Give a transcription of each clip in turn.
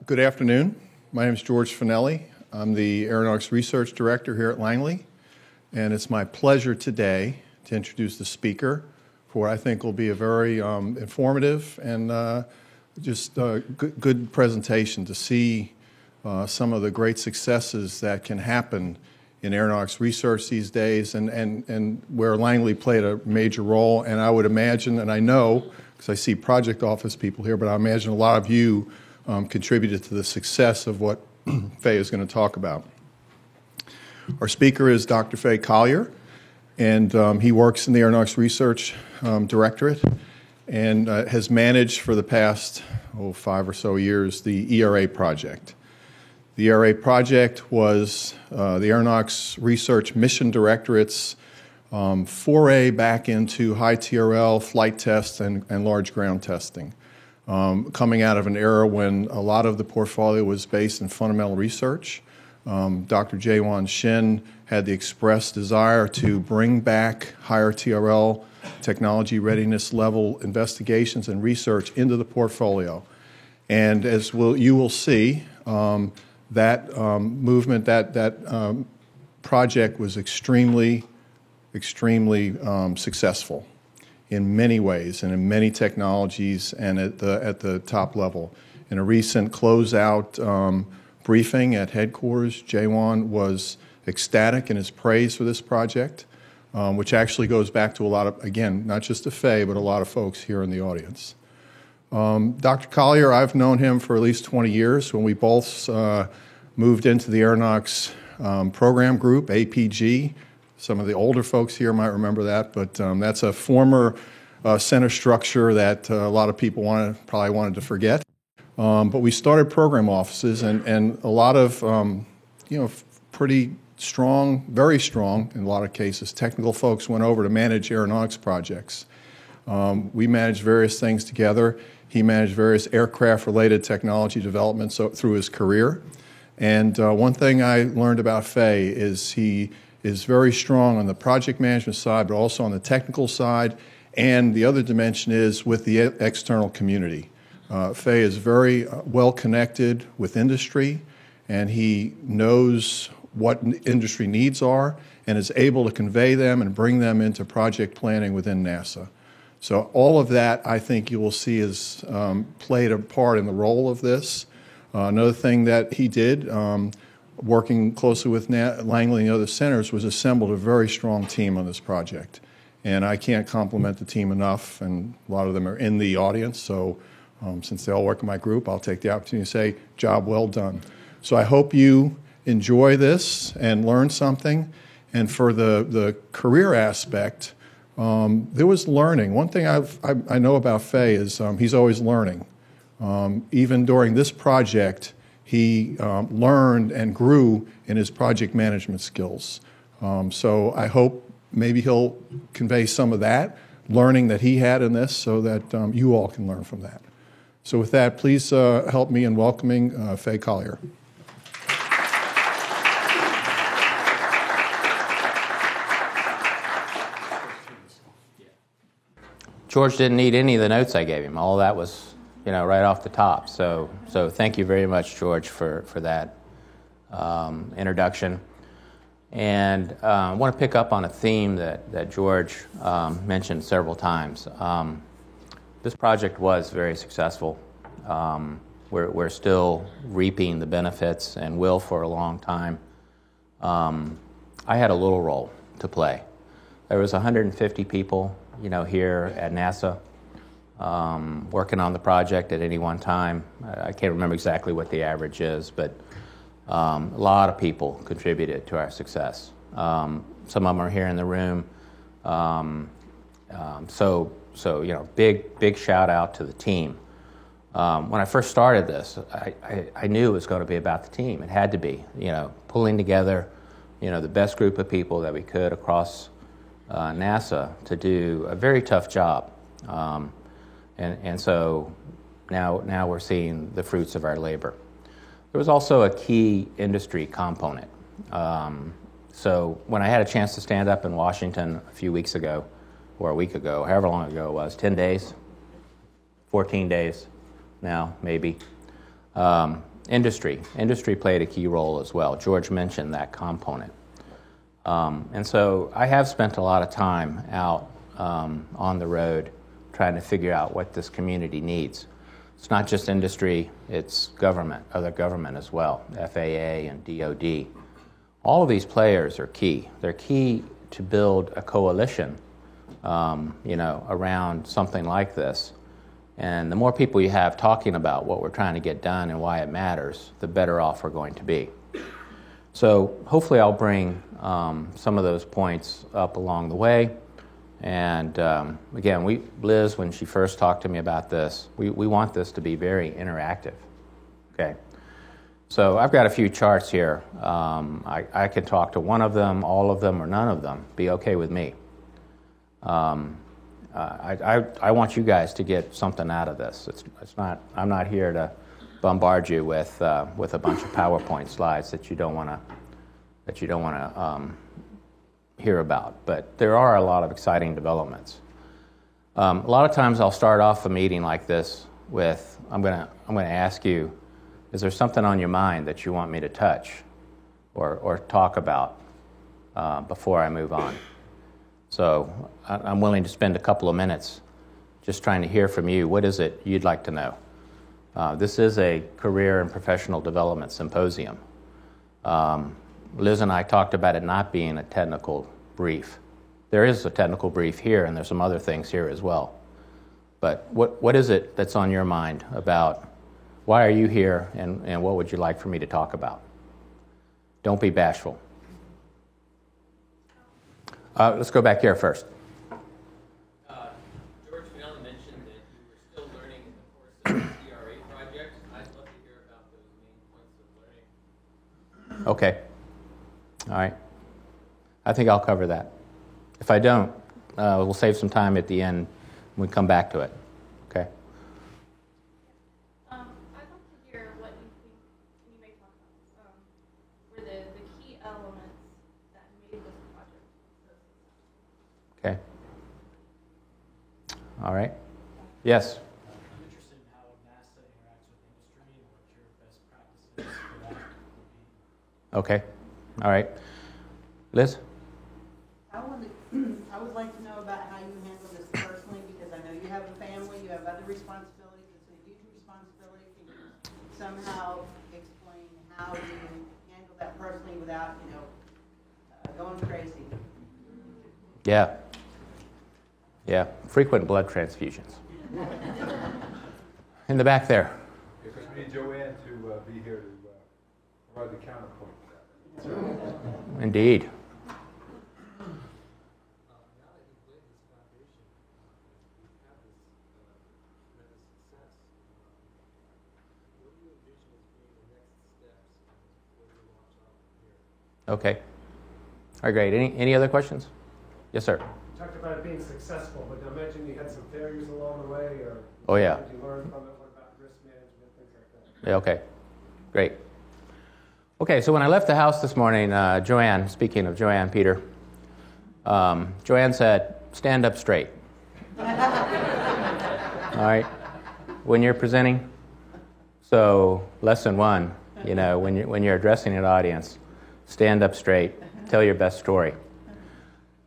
Good afternoon. My name is George Finelli. I'm the Aeronautics Research Director here at Langley, and it's my pleasure today to introduce the speaker for what I think will be a very informative and good presentation to see some of the great successes that can happen in aeronautics research these days and where Langley played a major role. And I would imagine, and I know, because I see project office people here, but I imagine a lot of you contributed to the success of what Faye is going to talk about. Our speaker is Dr. Faye Collier, and he works in the Aeronautics Research Directorate and has managed for the past 5 or so years the ERA project. The ERA project was the Aeronautics Research Mission Directorate's foray back into high TRL flight tests and large ground testing. Coming out of an era when a lot of the portfolio was based in fundamental research. Dr. Jaewon Shin had the express desire to bring back higher TRL technology readiness level investigations and research into the portfolio. And as you will see, that movement, that project was extremely successful in many ways and in many technologies and at the top level. In a recent closeout briefing at headquarters, Jaewon was ecstatic in his praise for this project, which actually goes back to a lot of, again, not just to Faye, but a lot of folks here in the audience. Dr. Collier, I've known him for at least 20 years when we both moved into the Aeronautics Program Group, APG. Some of the older folks here might remember that, but that's a former center structure that a lot of people probably wanted to forget. But we started program offices, and a lot of, pretty strong, very strong in a lot of cases, technical folks went over to manage aeronautics projects. We managed various things together. He managed various aircraft-related technology developments through his career. And one thing I learned about Faye is he is very strong on the project management side, but also on the technical side. And the other dimension is with the external community. Faye is very well connected with industry, and he knows what industry needs are and is able to convey them and bring them into project planning within NASA. So all of that, I think you will see, has played a part in the role of this. Another thing that he did, working closely with Langley and other centers, was assembled a very strong team on this project. And I can't compliment the team enough, and a lot of them are in the audience, so since they all work in my group, I'll take the opportunity to say, job well done. So I hope you enjoy this and learn something. And for the career aspect, there was learning. One thing I know about Faye is he's always learning. Even during this project, he learned and grew in his project management skills. So I hope maybe he'll convey some of that learning that he had in this so that you all can learn from that. So with that, please help me in welcoming Faye Collier. George didn't need any of the notes I gave him. All that was, right off the top. So thank you very much, George, for that introduction. And I want to pick up on a theme that George mentioned several times. This project was very successful. We're still reaping the benefits and will for a long time. I had a little role to play. There was 150 people, here at NASA working on the project at any one time. I can't remember exactly what the average is, but a lot of people contributed to our success. Some of them are here in the room. So big shout out to the team. When I first started this, I knew it was going to be about the team. It had to be, pulling together, the best group of people that we could across NASA to do a very tough job. And so now we're seeing the fruits of our labor. There was also a key industry component. So when I had a chance to stand up in Washington a few weeks ago, or a week ago, however long ago it was, 10 days, 14 days now, maybe, Industry played a key role as well. George mentioned that component. And so I have spent a lot of time out on the road trying to figure out what this community needs. It's not just industry, it's government, other government as well, FAA and DOD. All of these players are key. They're key to build a coalition, around something like this. And the more people you have talking about what we're trying to get done and why it matters, the better off we're going to be. So hopefully I'll bring some of those points up along the way. And again, Liz, when she first talked to me about this, we want this to be very interactive. Okay. So I've got a few charts here. I can talk to one of them, all of them, or none of them. Be okay with me. I want you guys to get something out of this. It's not. I'm not here to bombard you with a bunch of PowerPoint slides that you don't want to hear about. But there are a lot of exciting developments. A lot of times I'll start off a meeting like this with I'm gonna ask you, is there something on your mind that you want me to touch or talk about before I move on? So I'm willing to spend a couple of minutes just trying to hear from you. What is it you'd like to know? This is a career and professional development symposium. Liz and I talked about it not being a technical brief. There is a technical brief here, and there's some other things here as well. But what is it that's on your mind about why are you here, and what would you like for me to talk about? Don't be bashful. Let's go back here first. George Finelli mentioned that you were still learning in the course of the DRA project. I'd love to hear about those main points of learning. Okay. All right. I think I'll cover that. If I don't, we'll save some time at the end when we come back to it. Okay? I'd love to hear what you think, you may talk about, were the key elements that made this project so successful. Okay. All right. Yes. I'm interested in how NASA interacts with industry and what your best practices for that would be. Okay. All right. Liz? I would like to know about how you handle this personally, because I know you have a family, you have other responsibilities. It's a huge responsibility. Can you somehow explain how you handle that personally without, going crazy? Yeah. Yeah. Frequent blood transfusions. In the back there. Because we need Joanne to be here to provide the counterpoint to that. Indeed. Now that you've laid this foundation, you've had this tremendous success. What do you envision as being the next steps and what do you launch out from here? Okay. All right, great. Any other questions? Yes, sir. You talked about it being successful, but I imagine you had some failures along the way, or Oh, yeah. what did you learn from it? What about risk management, things like that? Yeah, okay. Great. Okay, so when I left the house this morning, Joanne, speaking of Joanne Peter, Joanne said, stand up straight. All right? When you're presenting, so lesson one, when you're addressing an audience, stand up straight, tell your best story.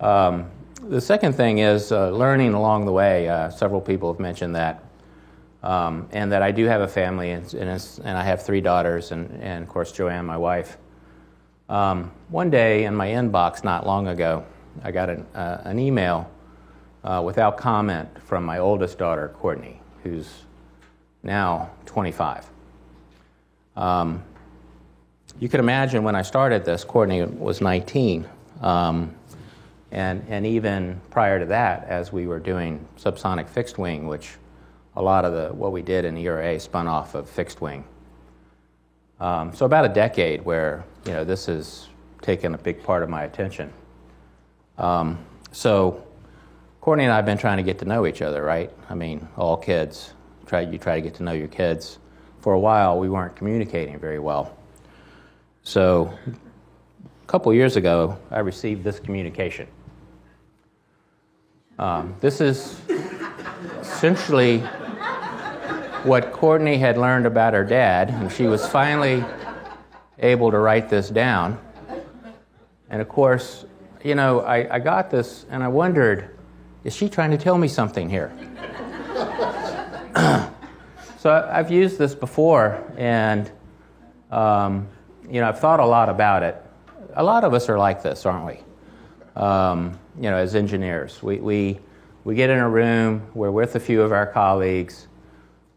The second thing is learning along the way. Several people have mentioned that. And that I do have a family, and I have 3 daughters, and of course Joanne, my wife. One day in my inbox not long ago, I got an email without comment from my oldest daughter, Courtney, who's now 25. You can imagine when I started this, Courtney was 19. And even prior to that, as we were doing subsonic fixed wing, which a lot of what we did in the ERA spun off of fixed wing. So about a decade where, this has taken a big part of my attention. So Courtney and I have been trying to get to know each other, right? I mean, all kids, you try to get to know your kids. For a while, we weren't communicating very well. So a couple years ago, I received this communication. This is essentially what Courtney had learned about her dad, and she was finally able to write this down. And of course, you know, I got this and I wondered, is she trying to tell me something here? So I've used this before, and you know, I've thought a lot about it. A lot of us are like this, aren't we? You know, as engineers, we get in a room, we're with a few of our colleagues,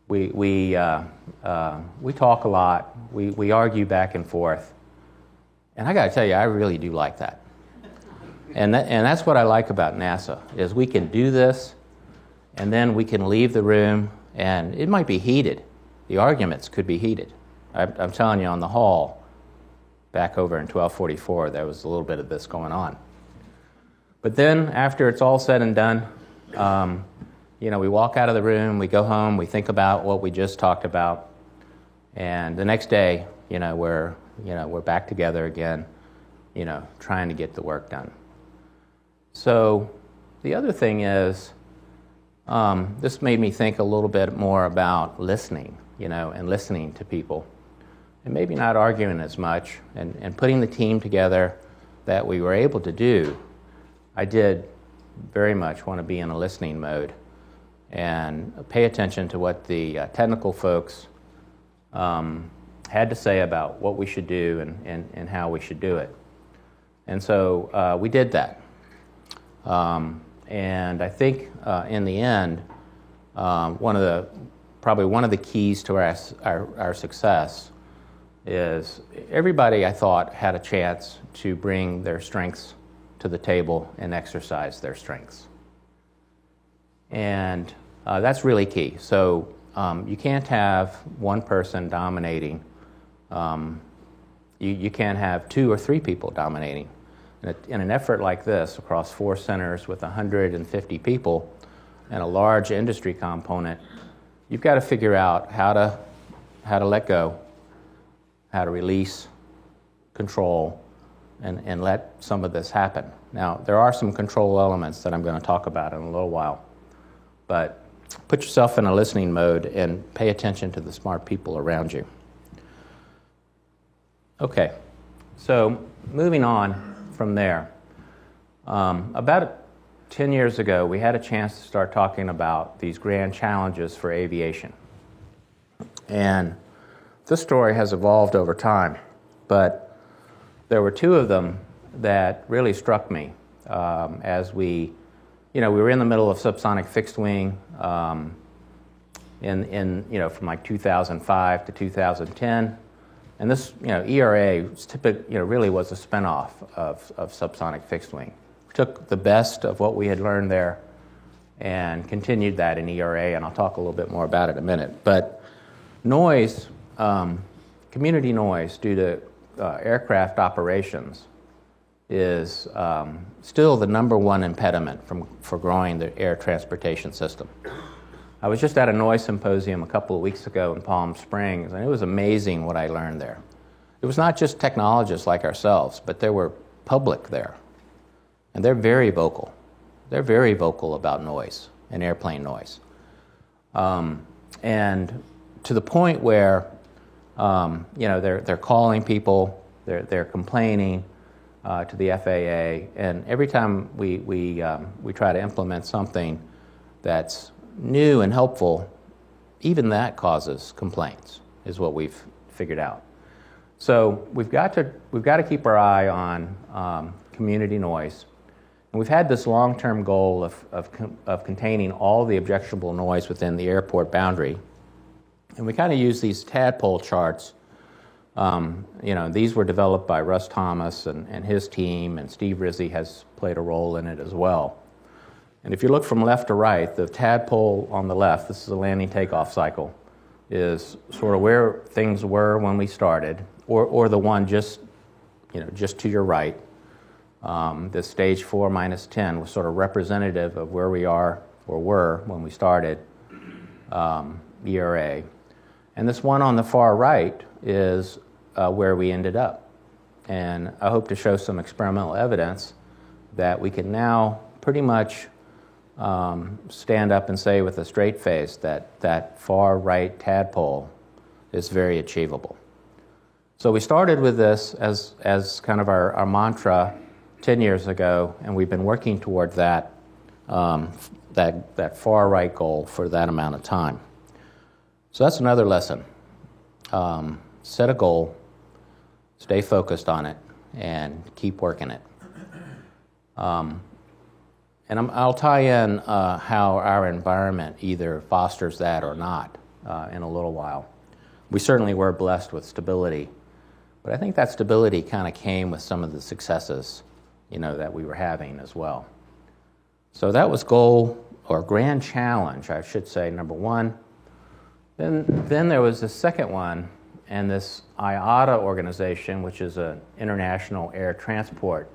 we talk a lot, we argue back and forth, and I got to tell you, I really do like that. And that's what I like about NASA, is we can do this, and then we can leave the room, and it might be heated. The arguments could be heated. I'm telling you, on the hall, back over in 1244, there was a little bit of this going on. But then, after it's all said and done, you know, we walk out of the room, we go home, we think about what we just talked about, and the next day, you know, we're back together again, you know, trying to get the work done. So the other thing is, this made me think a little bit more about listening, you know, and listening to people, and maybe not arguing as much, and putting the team together that we were able to do. I did very much want to be in a listening mode and pay attention to what the technical folks had to say about what we should do and how we should do it. And so we did that. And I think in the end, one of the keys to our success is everybody, I thought, had a chance to bring their strengths to the table and exercise their strengths. And that's really key. So you can't have one person dominating. You can't have 2 or 3 people dominating. In an effort like this, across 4 centers with 150 people and a large industry component, you've got to figure out how to let go, how to release, control, and let some of this happen. Now, there are some control elements that I'm going to talk about in a little while, but put yourself in a listening mode and pay attention to the smart people around you. Okay, so moving on from there. About 10 years ago, we had a chance to start talking about these grand challenges for aviation. And this story has evolved over time, but there were 2 of them that really struck me as we were in the middle of subsonic fixed wing in from like 2005 to 2010. And this, ERA really was a spinoff of subsonic fixed wing. We took the best of what we had learned there and continued that in ERA, and I'll talk a little bit more about it in a minute. But noise, community noise due to aircraft operations is still the number one impediment for growing the air transportation system. I was just at a noise symposium a couple of weeks ago in Palm Springs, and it was amazing what I learned there. It was not just technologists like ourselves, but there were public there, and they're very vocal. They're very vocal about noise and airplane noise. And to the point where, they're calling people, they're complaining to the FAA, and every time we try to implement something that's new and helpful, even that causes complaints, is what we've figured out. So we've got to keep our eye on community noise, and we've had this long-term goal of containing all the objectionable noise within the airport boundary, and we kind of use these tadpole charts. These were developed by Russ Thomas and his team, and Steve Rizzi has played a role in it as well. And if you look from left to right, the tadpole on the left, this is a landing takeoff cycle, is sort of where things were when we started, or the one just to your right. This stage 4 minus 10 was sort of representative of where we are or were when we started ERA. And this one on the far right is where we ended up. And I hope to show some experimental evidence that we can now pretty much stand up and say with a straight face that that far right tadpole is very achievable. So we started with this as kind of our mantra 10 years ago, and we've been working toward that far right goal for that amount of time. So that's another lesson. Set a goal, stay focused on it, and keep working it. And I'll tie in how our environment either fosters that or not in a little while. We certainly were blessed with stability, but I think that stability kind of came with some of the successes, that we were having as well. So that was goal, or grand challenge, I should say, number one. Then there was the second one, and this IATA organization, which is an international air transport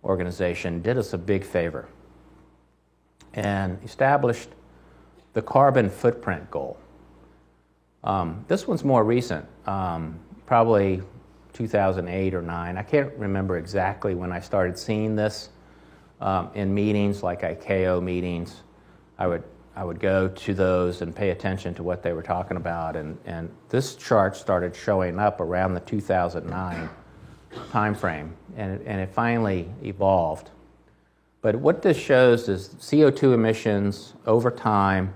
organization, did us a big favor and established the carbon footprint goal. This one's more recent, probably 2008 or 9. I can't remember exactly when I started seeing this in meetings like ICAO meetings. I would go to those and pay attention to what they were talking about, and this chart started showing up around the 2009 time frame, and it finally evolved. But what this shows is CO2 emissions over time,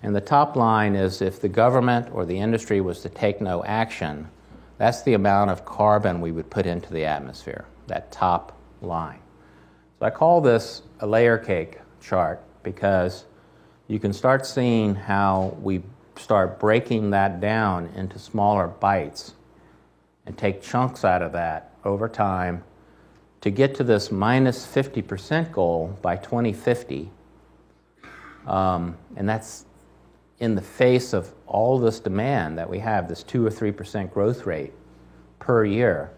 and the top line is if the government or the industry was to take no action, that's the amount of carbon we would put into the atmosphere, that top line. So I call this a layer cake chart because you can start seeing how we start breaking that down into smaller bites and take chunks out of that over time to get to this minus 50% goal by 2050. And that's in the face of all this demand that we have, this 2 or 3% growth rate per year.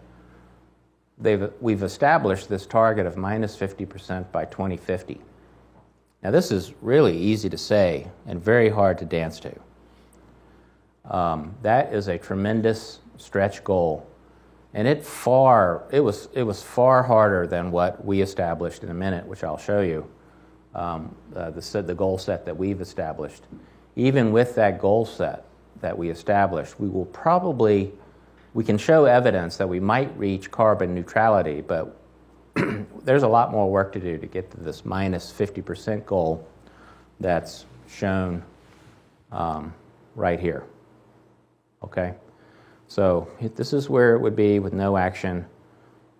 We've established this target of minus 50% by 2050. Now, this is really easy to say and very hard to dance to. That is a tremendous stretch goal, and it was far harder than what we established in a minute, which I'll show you. The goal set that we've established. Even with that goal set that we established, we can show evidence that we might reach carbon neutrality, but there's a lot more work to do to get to this minus 50% goal that's shown right here. Okay? So this is where it would be with no action.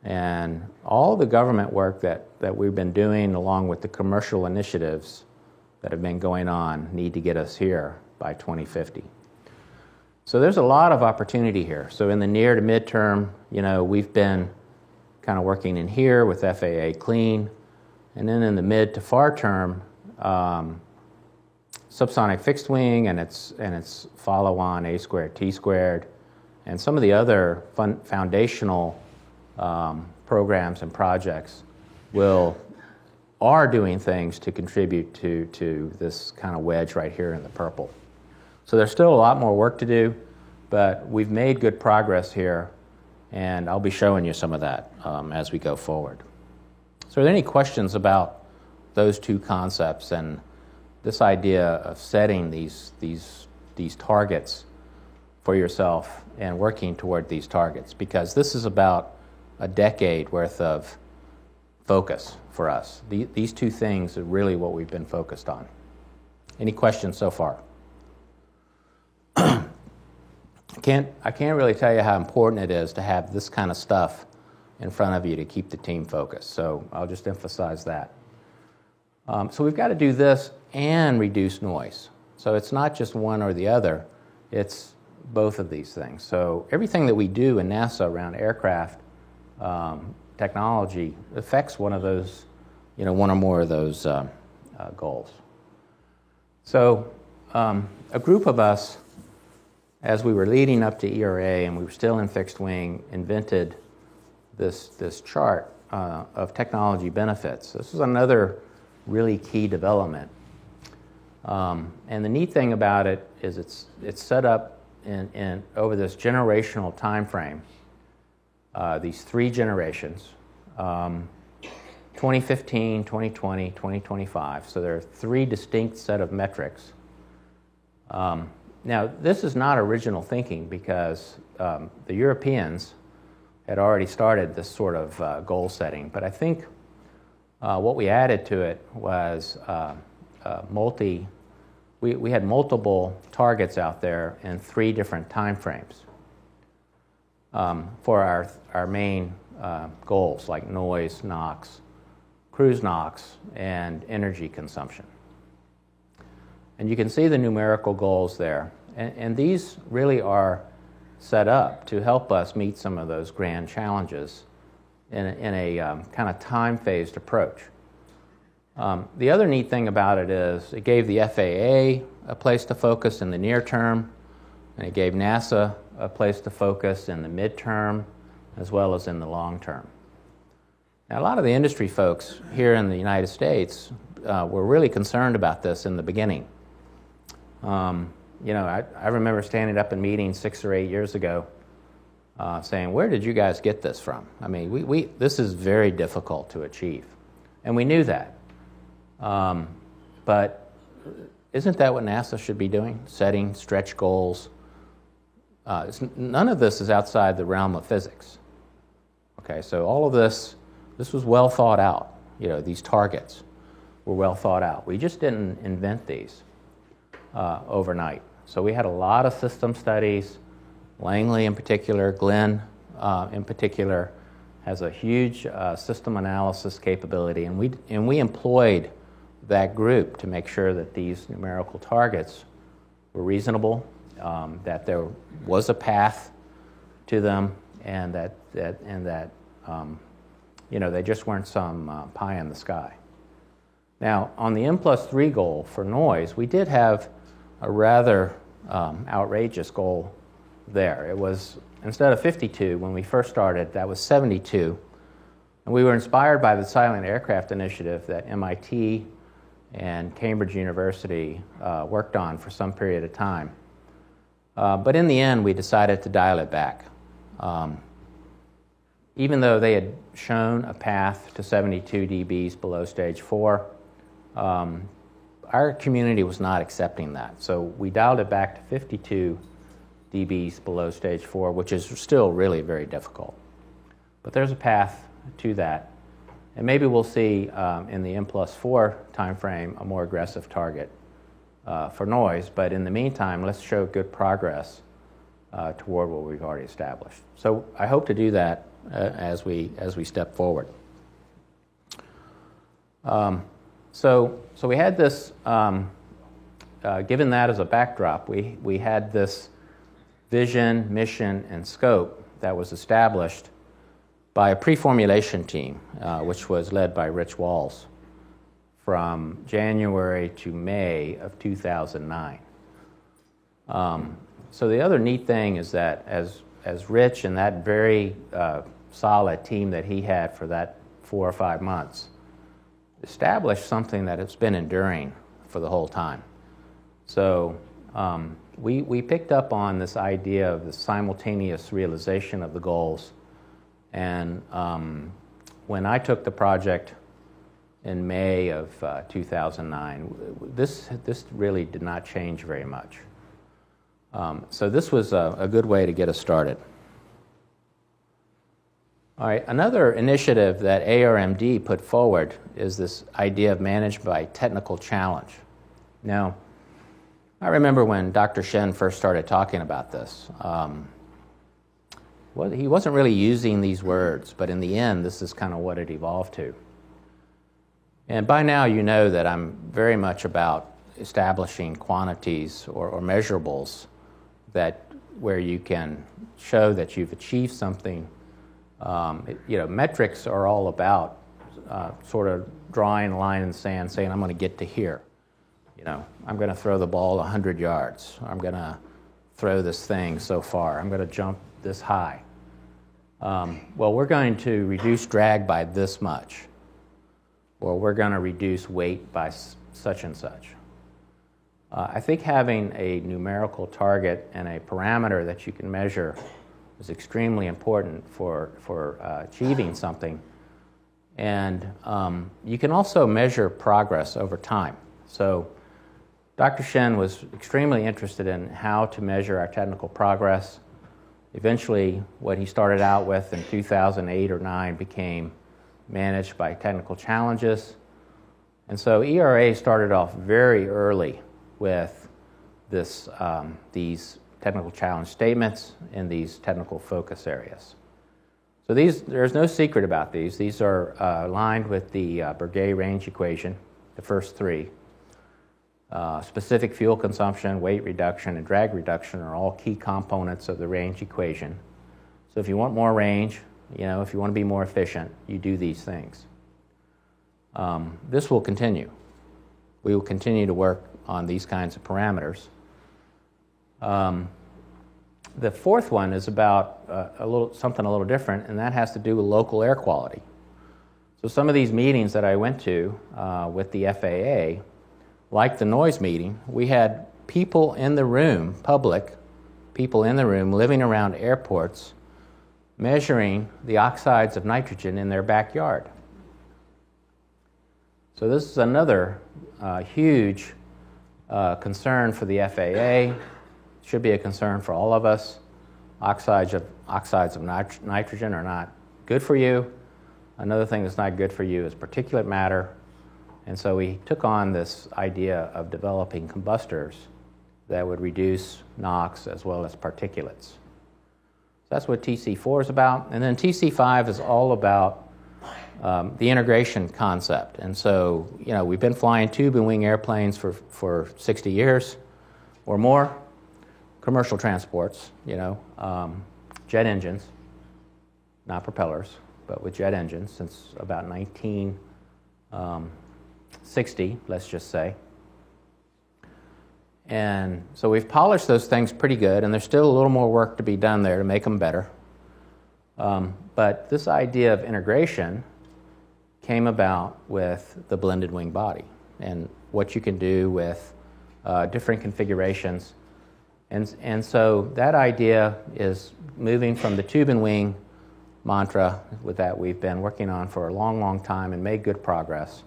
And all the government work that we've been doing, along with the commercial initiatives that have been going on, need to get us here by 2050. So there's a lot of opportunity here. So in the near to midterm, we've been kind of working in here with FAA Clean, and then in the mid to far term, subsonic fixed wing and its follow-on A squared T squared, and some of the other foundational programs and projects are doing things to contribute to this kind of wedge right here in the purple. So there's still a lot more work to do, but we've made good progress here, and I'll be showing you some of that as we go forward. So are there any questions about those two concepts and this idea of setting these targets for yourself and working toward these targets? Because this is about a decade worth of focus for us. These two things are really what we've been focused on. Any questions so far? I can't really tell you how important it is to have this kind of stuff in front of you to keep the team focused. So I'll just emphasize that. So we've got to do this and reduce noise. So it's not just one or the other. It's both of these things. So everything that we do in NASA around aircraft technology affects one of those, one or more of those goals. So a group of us, as we were leading up to ERA and we were still in fixed wing, invented this chart of technology benefits. This is another really key development. And the neat thing about it is it's set up in over this generational time frame, these 3 generations, 20 2015, 2020, 2025. So there are 3 distinct set of metrics. Now, this is not original thinking because the Europeans had already started this sort of goal setting, but I think what we added to it was we had multiple targets out there in 3 different time frames for our main goals, like noise, NOx, cruise NOx, and energy consumption. And you can see the numerical goals there. And these really are set up to help us meet some of those grand challenges in a kind of time-phased approach. The other neat thing about it is it gave the FAA a place to focus in the near term, and it gave NASA a place to focus in the midterm as well as in the long term. Now, a lot of the industry folks here in the United States were really concerned about this in the beginning. I remember standing up in meetings 6 or 8 years ago saying, where did you guys get this from? I mean, this is very difficult to achieve. And we knew that. But isn't that what NASA should be doing? Setting stretch goals. None of this is outside the realm of physics. Okay, so all of this was well thought out. These targets were well thought out. We just didn't invent these overnight. So we had a lot of system studies. Langley in particular, Glenn in particular, has a huge system analysis capability, and we employed that group to make sure that these numerical targets were reasonable, that there was a path to them, and that they just weren't some pie in the sky. Now, on the N+3 goal for noise, we did have a rather outrageous goal there. It was, instead of 52 when we first started, that was 72. And we were inspired by the Silent Aircraft Initiative that MIT and Cambridge University worked on for some period of time. But in the end, we decided to dial it back. Even though they had shown a path to 72 dBs below stage 4, our community was not accepting that. So we dialed it back to 52 dBs below stage 4, which is still really very difficult. But there's a path to that. And maybe we'll see in the N+4 timeframe a more aggressive target for noise. But in the meantime, let's show good progress toward what we've already established. So I hope to do that as we step forward. So we had this, given that as a backdrop, we had this vision, mission, and scope that was established by a pre-formulation team, which was led by Rich Walls from January to May of 2009. So the other neat thing is that as Rich and that very solid team that he had for that 4 or 5 months established something that has been enduring for the whole time. So we picked up on this idea of the simultaneous realization of the goals. And when I took the project in May of 2009, this really did not change very much. So this was a good way to get us started. All right, another initiative that ARMD put forward is this idea of managed by technical challenge. Now, I remember when Dr. Shen first started talking about this. Well, he wasn't really using these words, but in the end, this is kind of what it evolved to. And by now, you know that I'm very much about establishing quantities or measurables where you can show that you've achieved something. Metrics are all about sort of drawing a line in the sand, saying, I'm going to get to here. I'm going to throw the ball 100 yards. I'm going to throw this thing so far. I'm going to jump this high. Well, we're going to reduce drag by this much. Or we're going to reduce weight by such and such. I think having a numerical target and a parameter that you can measure is extremely important for achieving something. And you can also measure progress over time. So Dr. Shen was extremely interested in how to measure our technical progress. Eventually, what he started out with in 2008 or 9 became managed by technical challenges. And so ERA started off very early with these technical challenge statements in these technical focus areas. So there's no secret about these. These are aligned with the Burgay range equation, the first three. Specific fuel consumption, weight reduction, and drag reduction are all key components of the range equation. So if you want more range, if you want to be more efficient, you do these things. This will continue. We will continue to work on these kinds of parameters. The fourth one is about something a little different, and that has to do with local air quality. So some of these meetings that I went to with the FAA, like the noise meeting, we had people in the room, public people in the room living around airports, measuring the oxides of nitrogen in their backyard. So this is another huge concern for the FAA. Should be a concern for all of us. Oxides of nitrogen are not good for you. Another thing that's not good for you is particulate matter. And so we took on this idea of developing combustors that would reduce NOx as well as particulates. So that's what TC4 is about. And then TC5 is all about the integration concept. And so, we've been flying tube and wing airplanes for 60 years or more. Commercial transports, jet engines, not propellers, but with jet engines since about 1960, let's just say. And so we've polished those things pretty good, and there's still a little more work to be done there to make them better. But this idea of integration came about with the blended wing body and what you can do with different configurations. And so that idea is moving from the tube and wing mantra with that we've been working on for a long, long time and made good progress,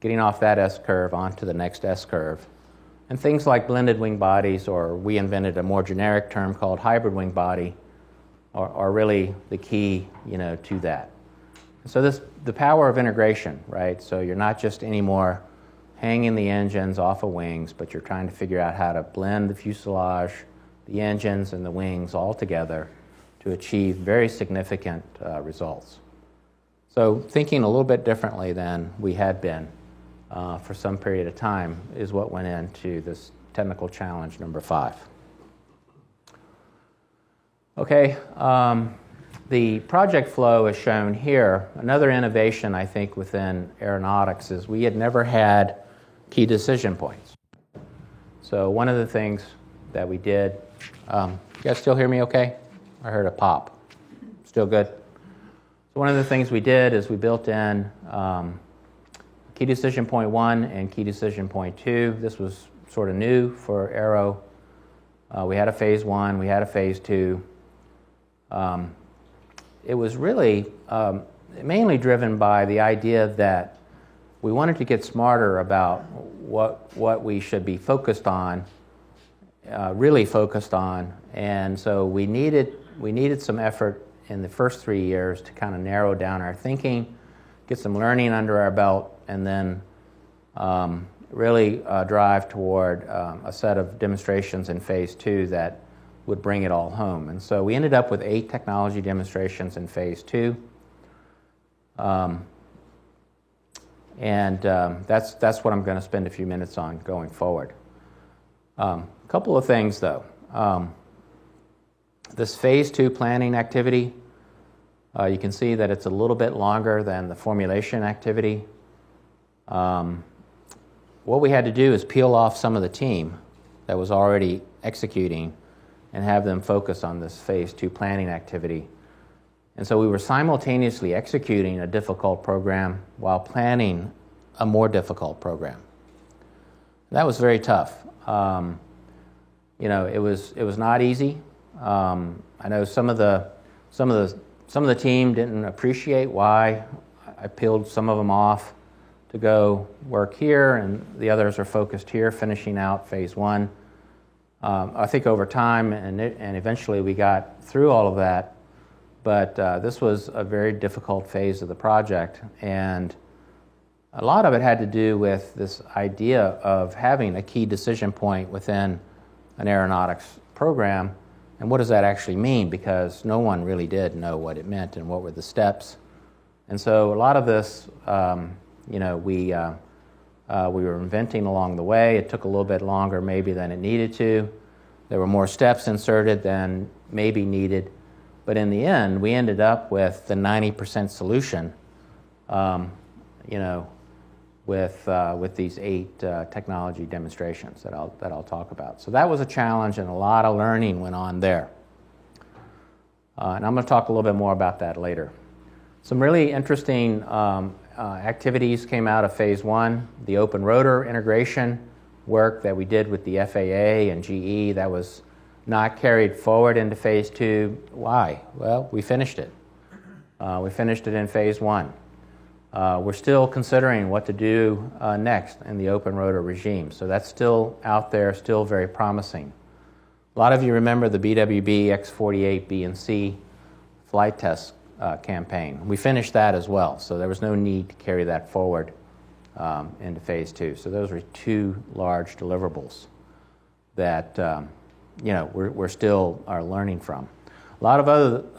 getting off that S-curve onto the next S-curve. And things like blended wing bodies, or we invented a more generic term called hybrid wing body, are really the key, to that. So the power of integration, right? So you're not just anymore hanging the engines off of wings, but you're trying to figure out how to blend the fuselage, the engines, and the wings all together to achieve very significant results. So thinking a little bit differently than we had been for some period of time is what went into this technical challenge number 5. Okay, the project flow is shown here. Another innovation, I think, within aeronautics is we had never had key decision points. So one of the things that we did, you guys still hear me okay? I heard a pop. Still good? So one of the things we did is we built in key decision point 1 and key decision point 2. This was sort of new for Aero. We had a phase 1, we had a phase 2. It was really mainly driven by the idea that we wanted to get smarter about what we should be focused on, really focused on, and so we needed some effort in the first 3 years to kind of narrow down our thinking, get some learning under our belt, and then really drive toward a set of demonstrations in phase 2 that would bring it all home. And so we ended up with 8 technology demonstrations in phase 2. That's what I'm going to spend a few minutes on going forward. A couple of things, though. This phase 2 planning activity, you can see that it's a little bit longer than the formulation activity. What we had to do is peel off some of the team that was already executing and have them focus on this phase 2 planning activity. And so we were simultaneously executing a difficult program while planning a more difficult program. That was very tough. It was not easy. I know some of the team didn't appreciate why I peeled some of them off to go work here, and the others are focused here, finishing out phase one. I think over time and eventually we got through all of that, but this was a very difficult phase of the project, and a lot of it had to do with this idea of having a key decision point within an aeronautics program, and what does that actually mean, because no one really did know what it meant and what were the steps. And so a lot of this, we were inventing along the way. It took a little bit longer maybe than it needed to. There were more steps inserted than maybe needed. But in the end, we ended up with the 90% solution, with these 8 technology demonstrations that I'll talk about. So that was a challenge, and a lot of learning went on there. And I'm going to talk a little bit more about that later. Some really interesting activities came out of phase one. The open rotor integration work that we did with the FAA and GE, that was not carried forward into phase two. Why? Well, we finished it. We finished it in phase one. We're still considering what to do next in the open rotor regime. So that's still out there, still very promising. A lot of you remember the BWB X-48 B and C flight test campaign. We finished that as well, so there was no need to carry that forward into phase two. So those were 2 large deliverables that we're still are learning from. A lot of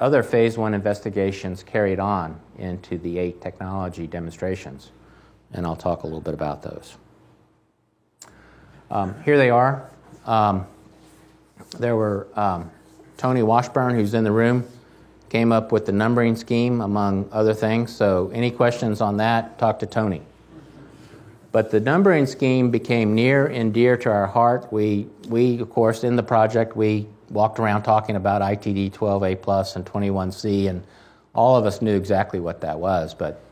other phase one investigations carried on into the 8 technology demonstrations, and I'll talk a little bit about those. Here they are. There were Tony Washburn, who's in the room, came up with the numbering scheme, among other things. So any questions on that, talk to Tony. But the numbering scheme became near and dear to our heart. We of course, in the project, we walked around talking about ITD 12A plus and 21C, and all of us knew exactly what that was, but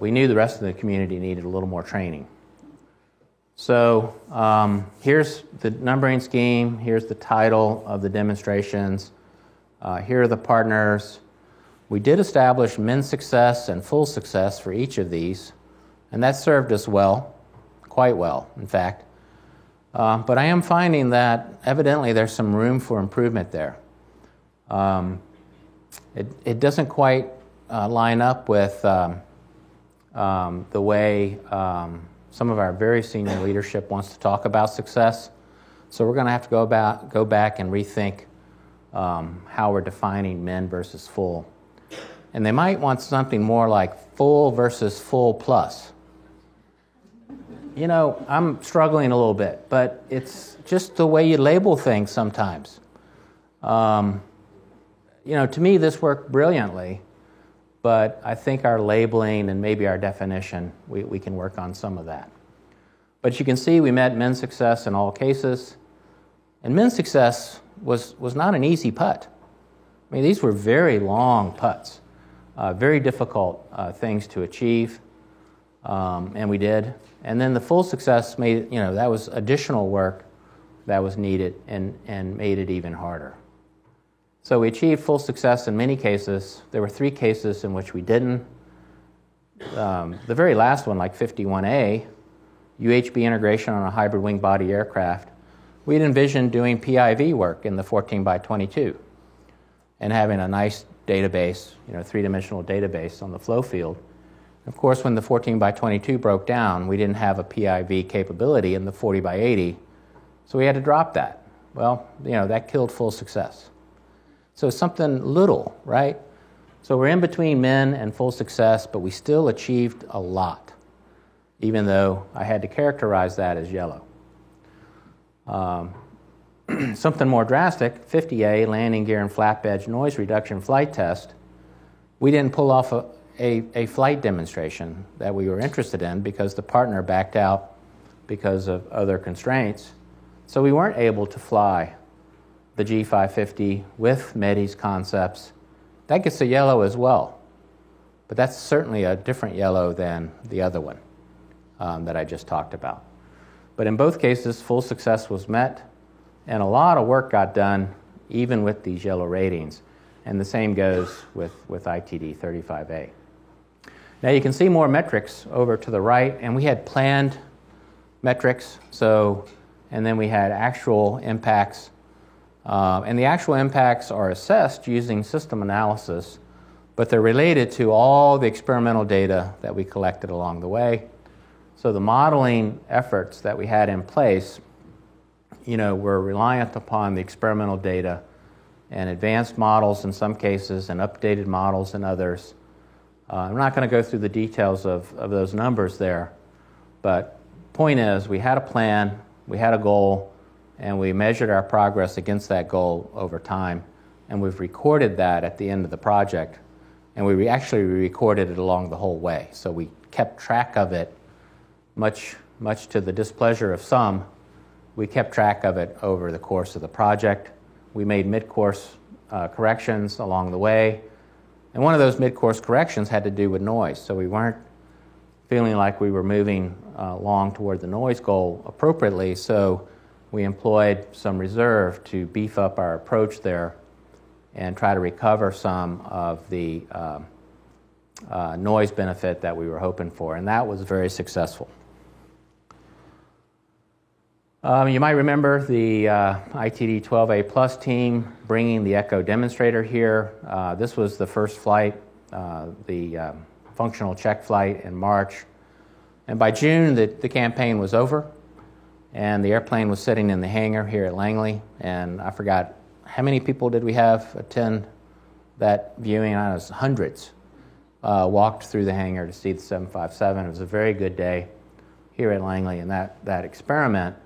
we knew the rest of the community needed a little more training. So here's the numbering scheme, here's the title of the demonstrations, here are the partners. We did establish min success and full success for each of these, and that served us well, quite well, in fact. But I am finding that evidently there's some room for improvement there. It doesn't quite line up with the way some of our very senior leadership wants to talk about success. So we're going to have to go back and rethink how we're defining min versus full. And they might want something more like full versus full plus. I'm struggling a little bit, but it's just the way you label things sometimes. To me, this worked brilliantly, but I think our labeling and maybe our definition, we can work on some of that. But you can see we met min success in all cases, and min success was not an easy putt. I mean, these were very long putts, very difficult things to achieve, and we did. And then the full success made, that was additional work that was needed and made it even harder. So we achieved full success in many cases. There were 3 cases in which we didn't. The very last one, like 51A, UHB integration on a hybrid wing body aircraft, we'd envisioned doing PIV work in the 14 by 22 and having a nice database, 3-dimensional database on the flow field. Of course, when the 14 by 22 broke down, we didn't have a PIV capability in the 40 by 80, so we had to drop that. Well, that killed full success. So something little, right? So we're in between min and full success, but we still achieved a lot, even though I had to characterize that as yellow. Something more drastic, 50A, landing gear and flap edge noise reduction flight test, we didn't pull off a flight demonstration that we were interested in because the partner backed out because of other constraints. So we weren't able to fly the G550 with METI's concepts. That gets a yellow as well, but that's certainly a different yellow than the other one that I just talked about. But in both cases, full success was met, and a lot of work got done even with these yellow ratings, and the same goes with ITD 35A. Now you can see more metrics over to the right, and we had planned metrics, and then we had actual impacts. And the actual impacts are assessed using system analysis, but they're related to all the experimental data that we collected along the way. So the modeling efforts that we had in place, were reliant upon the experimental data and advanced models in some cases and updated models in others. I'm not going to go through the details of those numbers there, but point is we had a plan, we had a goal, and we measured our progress against that goal over time, and we've recorded that at the end of the project, and we actually recorded it along the whole way. So we kept track of it, much to the displeasure of some. We kept track of it over the course of the project. We made mid-course corrections along the way, and one of those mid-course corrections had to do with noise. So we weren't feeling like we were moving along toward the noise goal appropriately, so we employed some reserve to beef up our approach there and try to recover some of the noise benefit that we were hoping for, and that was very successful. You might remember the ITD 12A Plus team bringing the Echo demonstrator here. This was the first flight, the functional check flight in March. And by June, the campaign was over, and the airplane was sitting in the hangar here at Langley. And I forgot, how many people did we have attend that viewing? It was hundreds. Walked through the hangar to see the 757. It was a very good day here at Langley, and that experiment,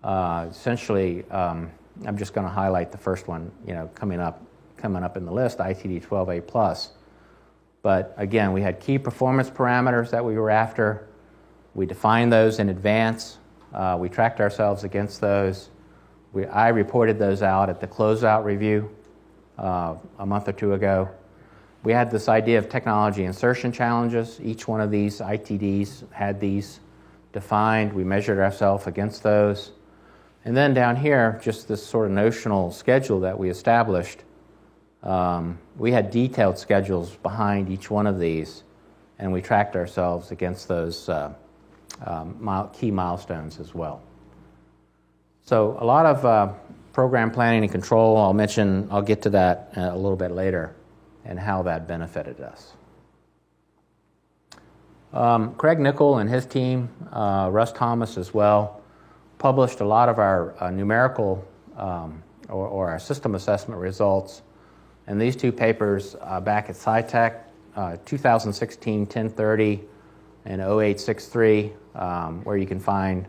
essentially, I'm just going to highlight the first one, coming up in the list, ITD 12A Plus. But again, we had key performance parameters that we were after. We defined those in advance. We tracked ourselves against those. I reported those out at the closeout review a month or two ago. We had this idea of technology insertion challenges. Each one of these ITDs had these defined. We measured ourselves against those. And then down here, just this sort of notional schedule that we established, we had detailed schedules behind each one of these, and we tracked ourselves against those key milestones as well. So a lot of program planning and control. I'll get to that a little bit later and how that benefited us. Craig Nickel and his team, Russ Thomas as well, published a lot of our numerical or our system assessment results. And these two papers back at SciTech, 2016 1030 and 0863, where you can find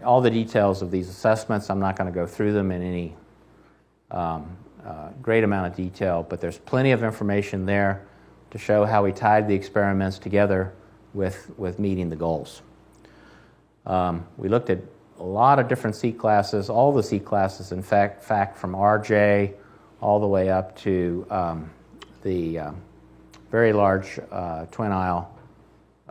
all the details of these assessments. I'm not going to go through them in any great amount of detail, but there's plenty of information there to show how we tied the experiments together with meeting the goals. We looked at a lot of different C classes, all the C classes, in fact from RJ all the way up to the very large twin aisle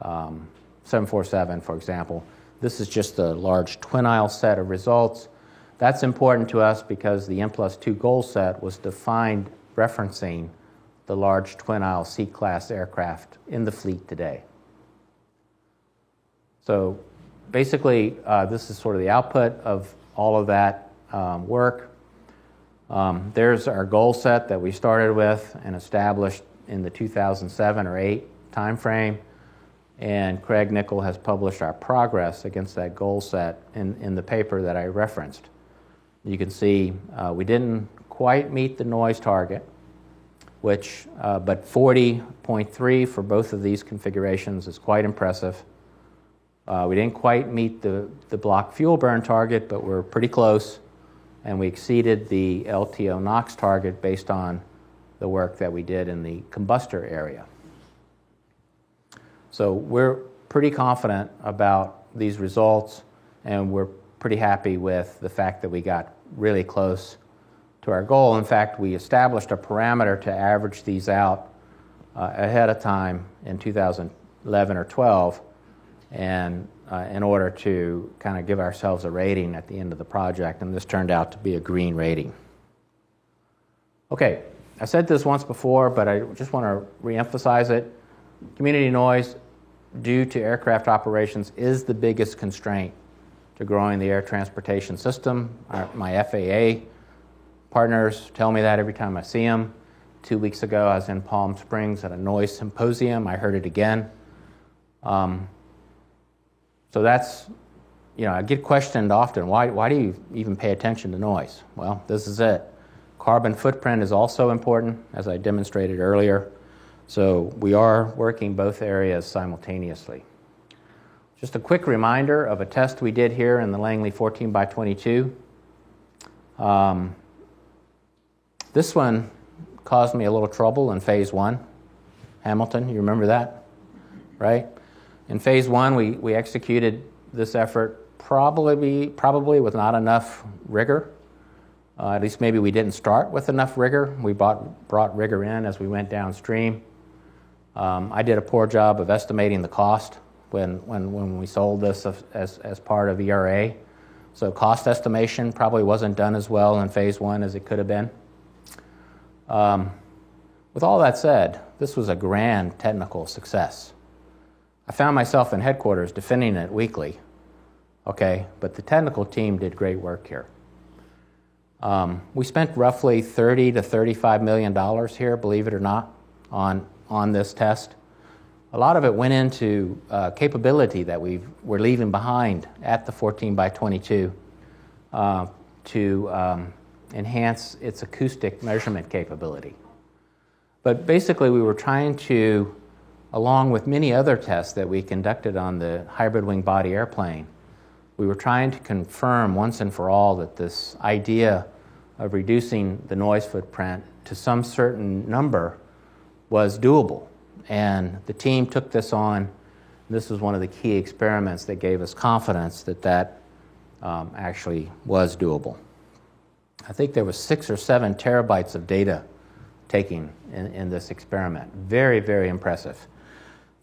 747, for example. This is just a large twin aisle set of results. That's important to us because the N+2 goal set was defined referencing the large twin aisle C class aircraft in the fleet today. So basically, this is sort of the output of all of that work. There's our goal set that we started with and established in the 2007 or 8 timeframe, and Craig Nickel has published our progress against that goal set in the paper that I referenced. You can see we didn't quite meet the noise target, but 40.3 for both of these configurations is quite impressive. We didn't quite meet the block fuel burn target, but we're pretty close, and we exceeded the LTO NOx target based on the work that we did in the combustor area. So we're pretty confident about these results, and we're pretty happy with the fact that we got really close to our goal. In fact, we established a parameter to average these out ahead of time in 2011 or 12, and in order to kind of give ourselves a rating at the end of the project, and this turned out to be a green rating. Okay, I said this once before, but I just want to reemphasize it. community noise due to aircraft operations is the biggest constraint to growing the air transportation system. My FAA partners tell me that every time I see them. 2 weeks ago, I was in Palm Springs at a noise symposium. I heard it again. So that's, I get questioned often, why do you even pay attention to noise? Well, this is it. Carbon footprint is also important, as I demonstrated earlier. So we are working both areas simultaneously. Just a quick reminder of a test we did here in the Langley 14 by 22. This one caused me a little trouble in phase 1. Hamilton, you remember that, right? In phase 1, we executed this effort probably with not enough rigor. At least maybe we didn't start with enough rigor. We brought rigor in as we went downstream. I did a poor job of estimating the cost when we sold this as part of ERA. So cost estimation probably wasn't done as well in phase 1 as it could have been. With all that said, this was a grand technical success. I found myself in headquarters defending it weekly, okay, but the technical team did great work here. We spent roughly $30 to $35 million here, believe it or not, on this test. A lot of it went into capability that we're leaving behind at the 14 by 22 to enhance its acoustic measurement capability. But basically, we were trying to, along with many other tests that we conducted on the hybrid wing body airplane, we were trying to confirm once and for all that this idea of reducing the noise footprint to some certain number was doable. And the team took this on. This was one of the key experiments that gave us confidence that actually was doable. I think there was 6 or 7 terabytes of data taken in this experiment. Very, very impressive.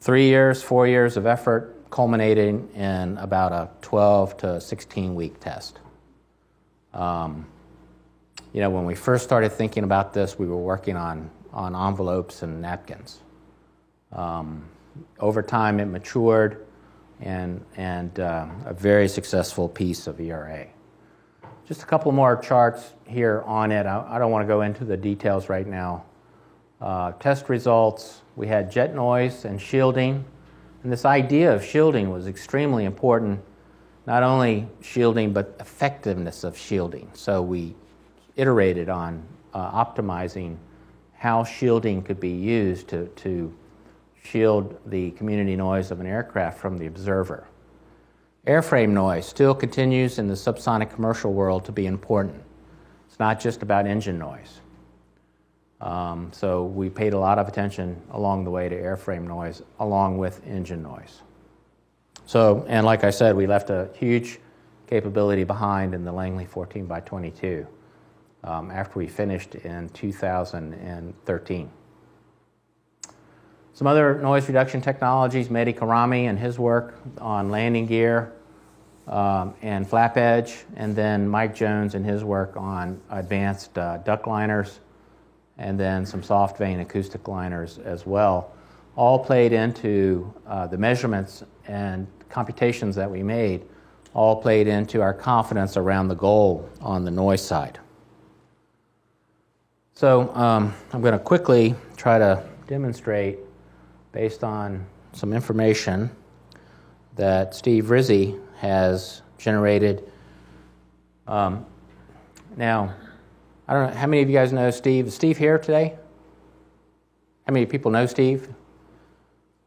3 years, 4 years of effort culminating in about a 12 to 16 week test. When we first started thinking about this, we were working on envelopes and napkins. Over time, it matured and a very successful piece of ERA. Just a couple more charts here on it. I don't want to go into the details right now. Test results, we had jet noise and shielding. And this idea of shielding was extremely important, not only shielding, but effectiveness of shielding. So we iterated on optimizing how shielding could be used to shield the community noise of an aircraft from the observer. Airframe noise still continues in the subsonic commercial world to be important. It's not just about engine noise. So we paid a lot of attention along the way to airframe noise along with engine noise. So, and like I said, we left a huge capability behind in the Langley 14 by 22 after we finished in 2013. Some other noise reduction technologies, Mehdi Karami and his work on landing gear and flap edge, and then Mike Jones and his work on advanced duct liners, and then some soft vein acoustic liners as well, all played into the measurements and computations that we made, all played into our confidence around the goal on the noise side. So I'm going to quickly try to demonstrate, based on some information that Steve Rizzi has generated. Now, I don't know, how many of you guys know Steve? Is Steve here today? How many people know Steve?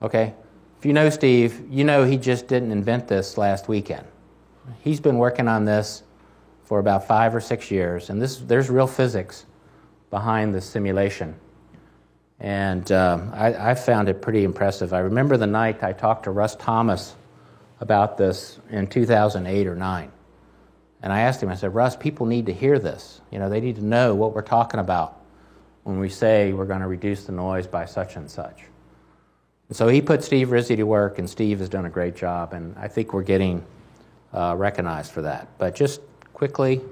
Okay. If you know Steve, you know he just didn't invent this last weekend. He's been working on this for about 5 or 6 years, and there's real physics behind the simulation. And I found it pretty impressive. I remember the night I talked to Russ Thomas about this in 2008 or 9. And I asked him, I said, Russ, people need to hear this. They need to know what we're talking about when we say we're going to reduce the noise by such and such. And so he put Steve Rizzi to work, and Steve has done a great job, and I think we're getting recognized for that. But just quickly,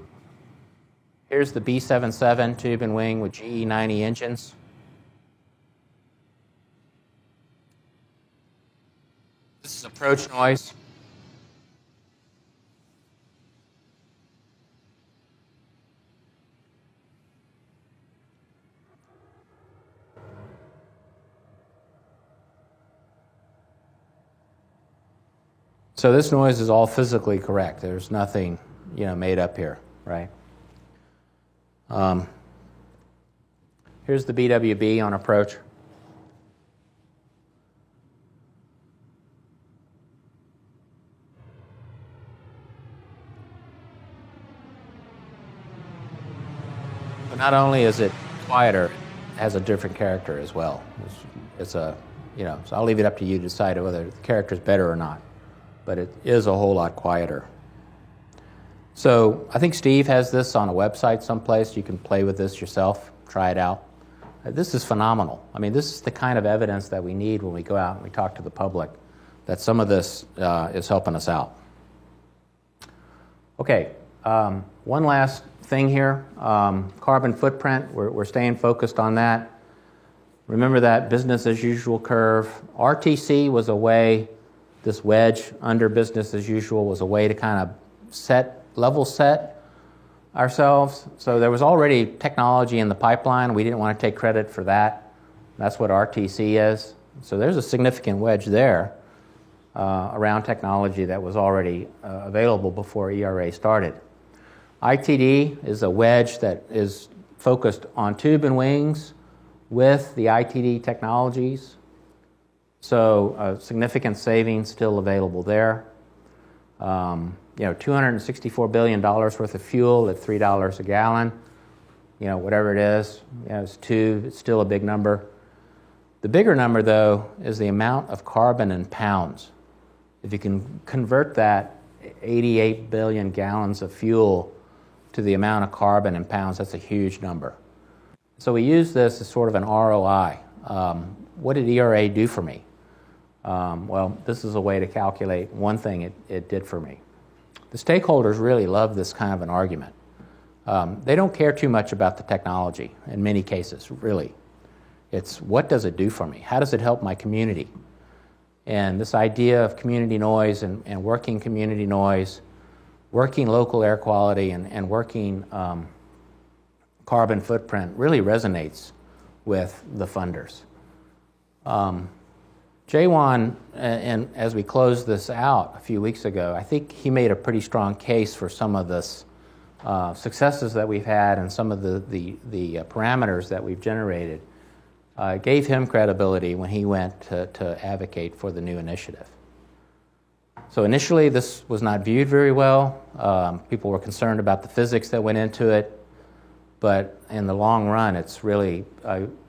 here's the B-77 tube and wing with GE90 engines. This is approach noise. So this noise is all physically correct. There's nothing, made up here, right? Here's the BWB on approach. But not only is it quieter, it has a different character as well. It's a, so I'll leave it up to you to decide whether the character is better or not. But it is a whole lot quieter. So I think Steve has this on a website someplace. You can play with this yourself, try it out. This is phenomenal. I mean, this is the kind of evidence that we need when we go out and we talk to the public, that some of this is helping us out. Okay, one last thing here, carbon footprint. We're staying focused on that. Remember that business as usual curve. RTC was a way, this wedge under business as usual was a way to kind of level set ourselves. So there was already technology in the pipeline. We didn't want to take credit for that. That's what RTC is. So there's a significant wedge there around technology that was already available before ERA started. ITD is a wedge that is focused on tube and wings with the ITD technologies. So significant savings still available there. $264 billion worth of fuel at $3 a gallon. Whatever it is, it's still a big number. The bigger number, though, is the amount of carbon in pounds. If you can convert that 88 billion gallons of fuel to the amount of carbon in pounds, that's a huge number. So we use this as sort of an ROI. What did ERA do for me? Well, this is a way to calculate one thing it did for me. The stakeholders really love this kind of an argument. They don't care too much about the technology in many cases, really. It's what does it do for me? How does it help my community? And this idea of community noise and working community noise, working local air quality and working carbon footprint really resonates with the funders. Jaewon, and as we closed this out a few weeks ago, I think he made a pretty strong case for some of this successes that we've had and some of the parameters that we've generated. Gave him credibility when he went to advocate for the new initiative. So initially, this was not viewed very well. People were concerned about the physics that went into it, but in the long run, it's really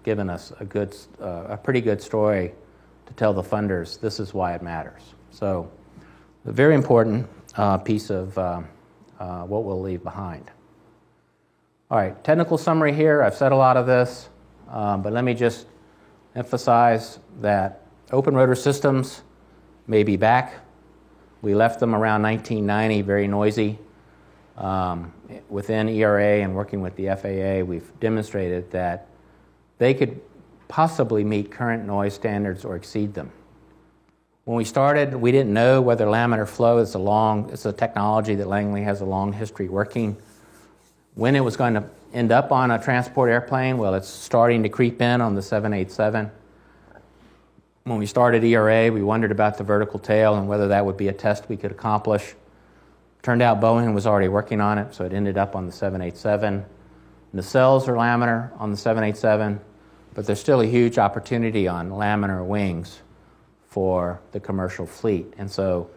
given us a pretty good story to tell the funders this is why it matters. So a very important piece of what we'll leave behind. All right, technical summary here. I've said a lot of this, but let me just emphasize that open rotor systems may be back. We left them around 1990, very noisy. Within ERA and working with the FAA, we've demonstrated that they could possibly meet current noise standards or exceed them. When we started, we didn't know whether laminar flow is it's a technology that Langley has a long history working. When it was going to end up on a transport airplane, well, it's starting to creep in on the 787. When we started ERA, we wondered about the vertical tail and whether that would be a test we could accomplish. Turned out Boeing was already working on it, so it ended up on the 787. Nacelles are laminar on the 787, but there's still a huge opportunity on laminar wings for the commercial fleet, and so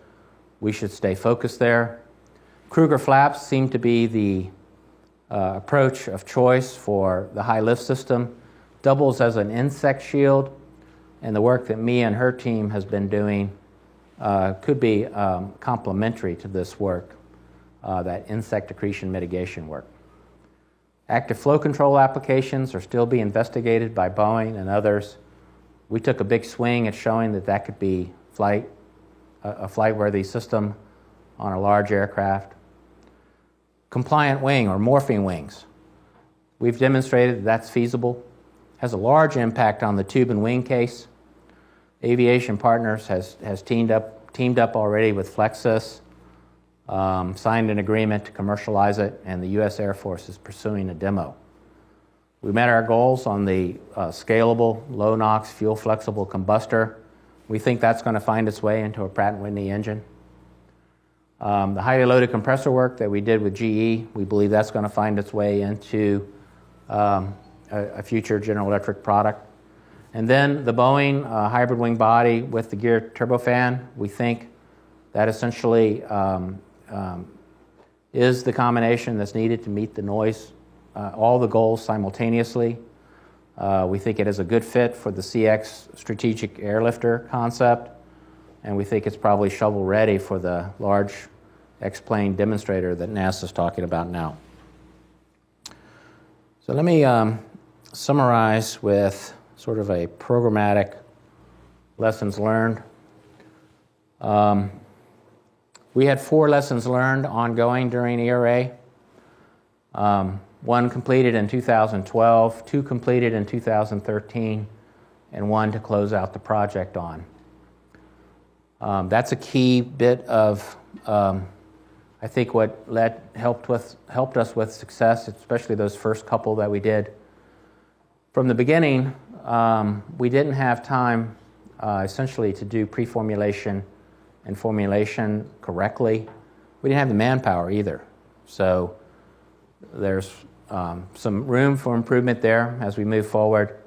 we should stay focused there. Kruger flaps seem to be the approach of choice for the high lift system. Doubles as an insect shield, and the work that Mia and her team has been doing could be complementary to this work, that insect accretion mitigation work. Active flow control applications are still being investigated by Boeing and others. We took a big swing at showing that could be a flight-worthy system on a large aircraft. Compliant wing or morphing wings. We've demonstrated that's feasible. Has a large impact on the tube and wing case. Aviation Partners has teamed up already with Flexsys, signed an agreement to commercialize it, and the U.S. Air Force is pursuing a demo. We met our goals on the scalable, low-NOx, fuel-flexible combustor. We think that's going to find its way into a Pratt & Whitney engine. The highly loaded compressor work that we did with GE, we believe that's going to find its way into a future General Electric product. And then the Boeing hybrid wing body with the geared turbofan, we think that essentially is the combination that's needed to meet the noise, all the goals simultaneously. We think it is a good fit for the CX strategic airlifter concept, and we think it's probably shovel-ready for the large X-plane demonstrator that NASA's talking about now. So let me summarize with sort of a programmatic lessons learned. We had 4 lessons learned ongoing during ERA. 1 completed in 2012, 2 completed in 2013, and 1 to close out the project on. That's a key bit of, I think, what helped us with success, especially those first couple that we did. From the beginning, we didn't have time, essentially, to do pre-formulation and formulation correctly. We didn't have the manpower either. So there's some room for improvement there as we move forward.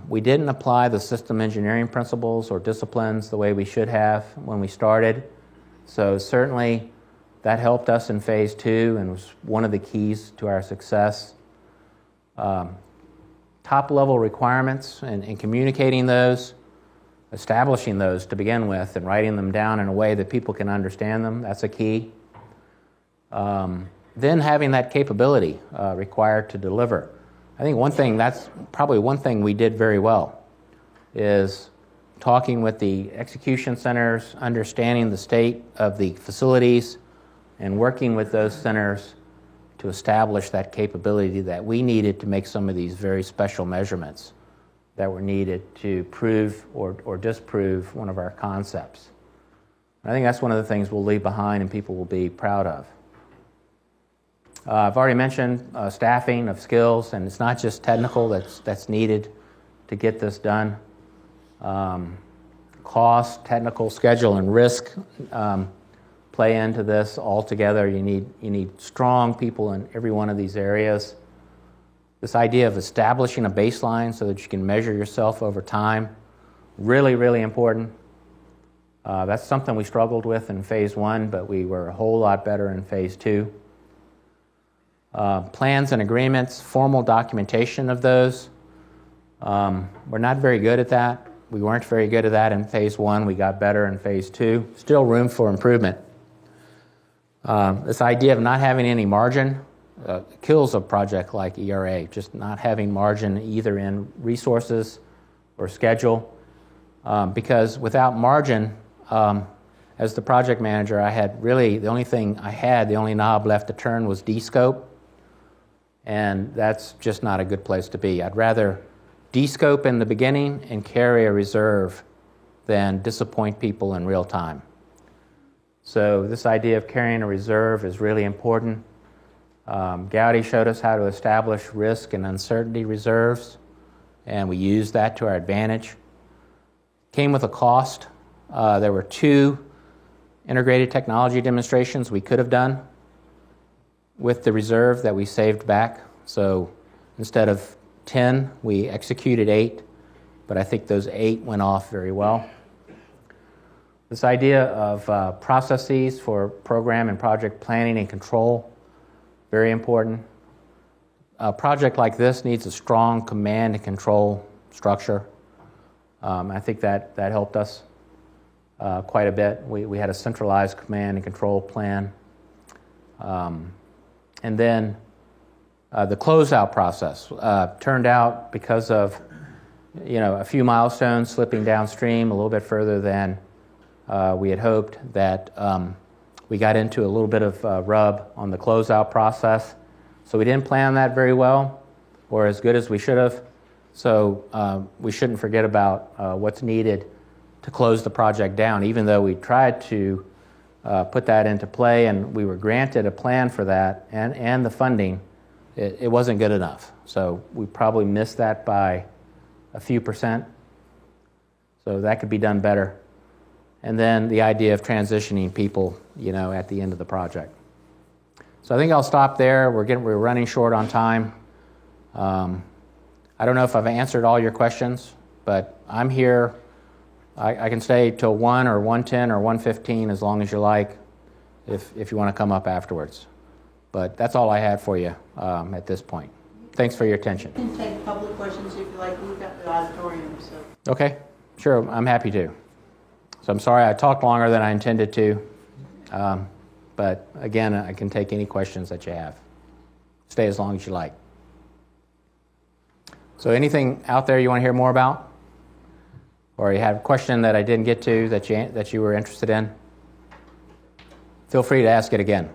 We didn't apply the system engineering principles or disciplines the way we should have when we started. So certainly that helped us in phase 2 and was one of the keys to our success. Top-level requirements and communicating those, establishing those to begin with and writing them down in a way that people can understand them, that's a key. Then having that capability required to deliver. I think that's probably one thing we did very well, is talking with the execution centers, understanding the state of the facilities, and working with those centers to establish that capability that we needed to make some of these very special measurements that were needed to prove or disprove one of our concepts. I think that's one of the things we'll leave behind and people will be proud of. I've already mentioned staffing of skills, and it's not just technical that's needed to get this done. Cost, technical, schedule, and risk play into this all together. You need strong people in every one of these areas. This idea of establishing a baseline so that you can measure yourself over time, really, really important. That's something we struggled with in phase 1, but we were a whole lot better in phase 2. Plans and agreements, formal documentation of those. We're not very good at that. We weren't very good at that in phase 1. We got better in phase 2. Still room for improvement. This idea of not having any margin kills a project like ERA, just not having margin either in resources or schedule. Because without margin, as the project manager, I had really, the only knob left to turn was descope. And that's just not a good place to be. I'd rather descope in the beginning and carry a reserve than disappoint people in real time. So this idea of carrying a reserve is really important. Gowdy showed us how to establish risk and uncertainty reserves, and we used that to our advantage. Came with a cost. There were 2 integrated technology demonstrations we could have done with the reserve that we saved back. So instead of 10, we executed 8, but I think those 8 went off very well. This idea of processes for program and project planning and control, very important. A project like this needs a strong command and control structure. I think that helped us quite a bit. We had a centralized command and control plan. And then the closeout process turned out, because of a few milestones slipping downstream a little bit further than we had hoped, that we got into a little bit of rub on the closeout process. So we didn't plan that very well, or as good as we should have. So we shouldn't forget about what's needed to close the project down, even though we tried to put that into play and we were granted a plan for that and the funding. It wasn't good enough. So we probably missed that by a few percent. So that could be done better. And then the idea of transitioning people, at the end of the project. So I think I'll stop there. We're running short on time. I don't know if I've answered all your questions, but I'm here. I can stay till 1 or 1:10 or 1:15 as long as you like, if you want to come up afterwards. But that's all I had for you at this point. Thanks for your attention. You can take public questions if you like. We've got the auditorium, so. Okay, sure, I'm happy to. So I'm sorry I talked longer than I intended to, but again, I can take any questions that you have. Stay as long as you like. So anything out there you want to hear more about? Or you have a question that I didn't get to that you were interested in? Feel free to ask it again.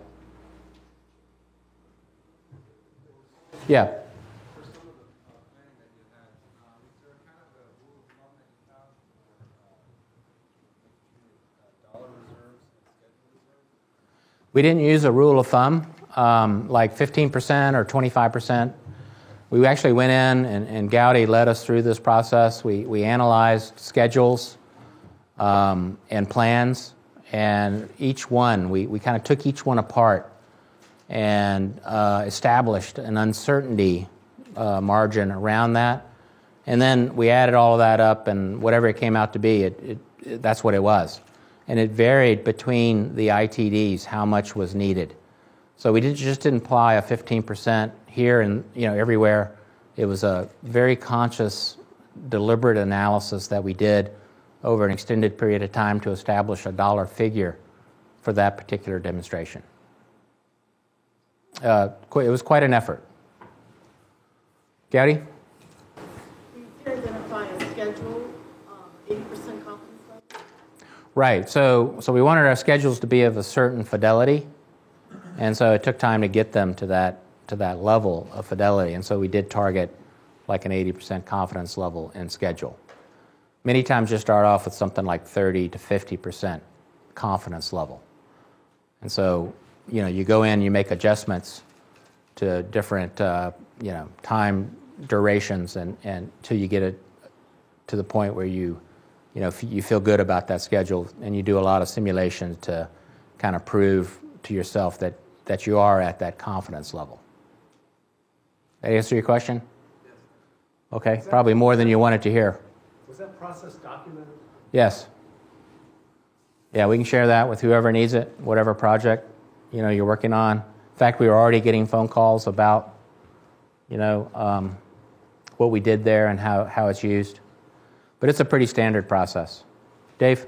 Yeah. For some of the planning that you had, is there kind of a rule of thumb that you have for dollar reserves and schedule reserves? We didn't use a rule of thumb, like 15% or 25%. We actually went in, and Gowdy led us through this process. We analyzed schedules and plans, and each one, we kind of took each one apart and established an uncertainty margin around that. And then we added all of that up, and whatever it came out to be, that's what it was. And it varied between the ITDs, how much was needed. So we just didn't apply a 15% here and everywhere. It was a very conscious, deliberate analysis that we did over an extended period of time to establish a dollar figure for that particular demonstration. It was quite an effort. Gowdy? You can identify a schedule, 80% confidence level? Right. So we wanted our schedules to be of a certain fidelity, and so it took time to get them to that level of fidelity. And so we did target like an 80% confidence level in schedule. Many times you start off with something like 30 to 50% confidence level. And so, you go in, you make adjustments to different, time durations and until you get it to the point where you feel good about that schedule, and you do a lot of simulations to kind of prove to yourself that you are at that confidence level. That answer your question? Yes. Okay, probably more than you wanted to hear. Was that process documented? Yes. Yeah, we can share that with whoever needs it, whatever project you're working on. In fact, we were already getting phone calls about what we did there and how it's used. But it's a pretty standard process. Dave?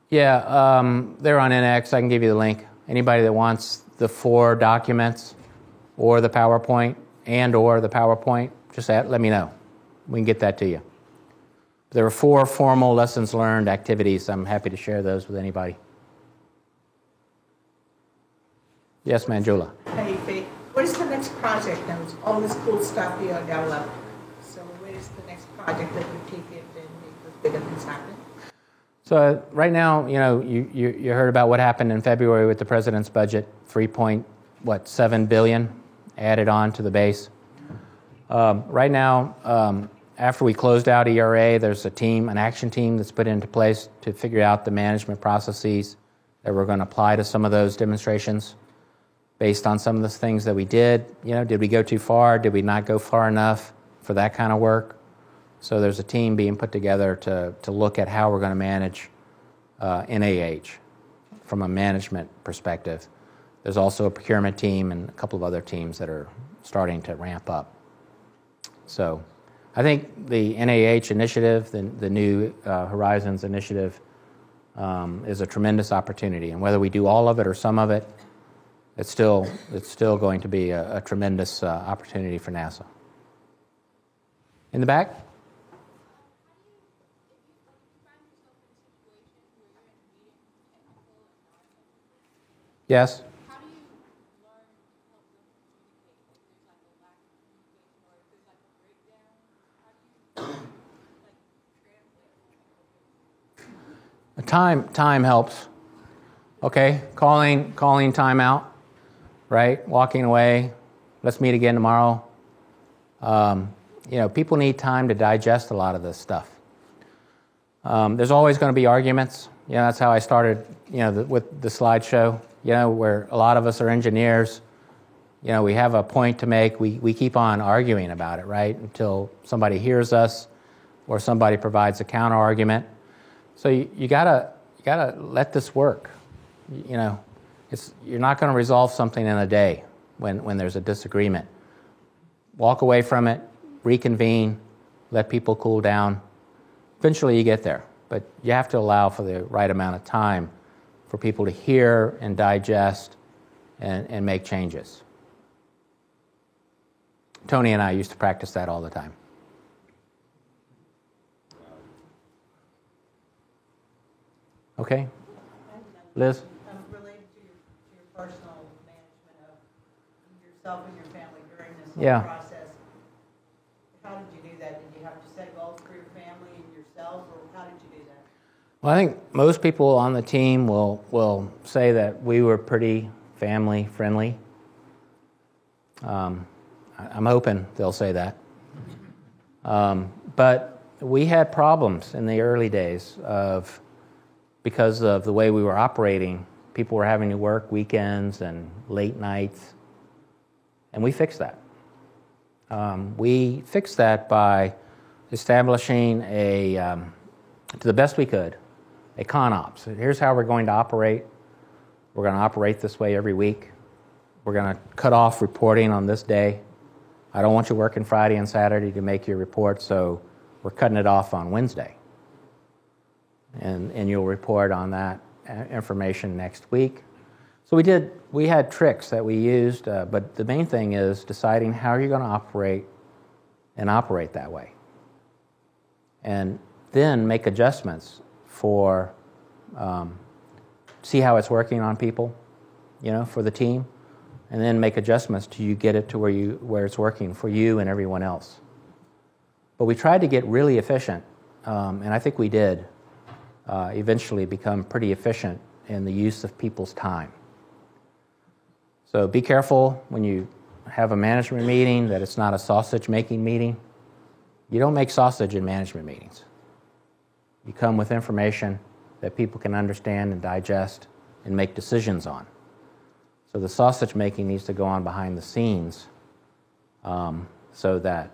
Yeah, they're on NX. I can give you the link. Anybody that wants the 4 documents or the PowerPoint or the PowerPoint, just let me know. We can get that to you. There are 4 formal lessons learned activities. I'm happy to share those with anybody. Yes, Manjula. Hey, Faith, what is the next project now? All this cool stuff you are developing. So where is the next project that you take it and make those bigger things happen? So right now, you heard about what happened in February with the president's budget, $3.7 billion added on to the base. Right now, after we closed out ERA, there's an action team that's put into place to figure out the management processes that we're going to apply to some of those demonstrations based on some of the things that we did. Did we go too far? Did we not go far enough for that kind of work? So there's a team being put together to look at how we're going to manage NAH from a management perspective. There's also a procurement team and a couple of other teams that are starting to ramp up. So I think the NAH initiative, the New Horizons initiative, is a tremendous opportunity. And whether we do all of it or some of it, it's still going to be a tremendous opportunity for NASA. In the back? Yes? How do you learn to help them communicate if there's like a lack Time helps. Okay, calling timeout, right? Walking away. Let's meet again tomorrow. People need time to digest a lot of this stuff. There's always going to be arguments. That's how I started, with the slideshow, where a lot of us are engineers. We have a point to make. We keep on arguing about it, right, until somebody hears us or somebody provides a counter argument. So you gotta let this work. You're not going to resolve something in a day when there's a disagreement. Walk away from it, reconvene, let people cool down. Eventually you get there, but you have to allow for the right amount of time for people to hear and digest and make changes. Tony and I used to practice that all the time. Okay? Liz? Related to your personal management of yourself and your family during this Yeah. whole process, how did you do that? Did you have to set goals for your family and yourself, or how did you do that? Well, I think most people on the team will say that we were pretty family friendly. I'm hoping they'll say that. But we had problems in the early days because of the way we were operating. People were having to work weekends and late nights, and we fixed that. We fixed that by establishing to the best we could, a ConOps. So here's how we're going to operate. We're going to operate this way every week. We're going to cut off reporting on this day. I don't want you working Friday and Saturday to make your report, so we're cutting it off on Wednesday. And you'll report on that information next week. So we had tricks that we used, but the main thing is deciding how you're going to operate that way. And then make adjustments for, see how it's working on people, for the team, and then make adjustments till you get it to where it's working for you and everyone else. But we tried to get really efficient, and I think we did eventually become pretty efficient in the use of people's time. So be careful when you have a management meeting that it's not a sausage-making meeting. You don't make sausage in management meetings. You come with information that people can understand and digest and make decisions on. So the sausage making needs to go on behind the scenes so that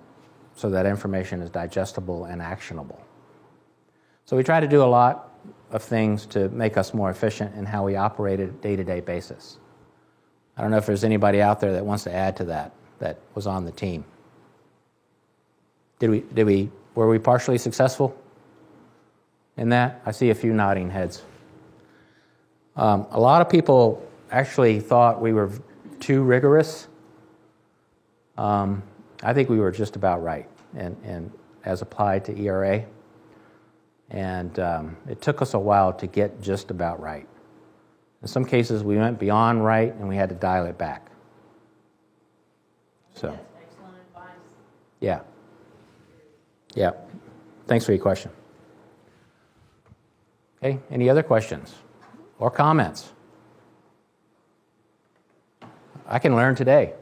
information is digestible and actionable. So we try to do a lot of things to make us more efficient in how we operate at a day-to-day basis. I don't know if there's anybody out there that wants to add to that was on the team. Were we partially successful in that? I see a few nodding heads. A lot of people actually thought we were too rigorous. I think we were just about right, and as applied to ERA. And it took us a while to get just about right. In some cases, we went beyond right, and we had to dial it back. So, That's excellent advice. Yeah. Thanks for your question. Okay, any other questions or comments? I can learn today.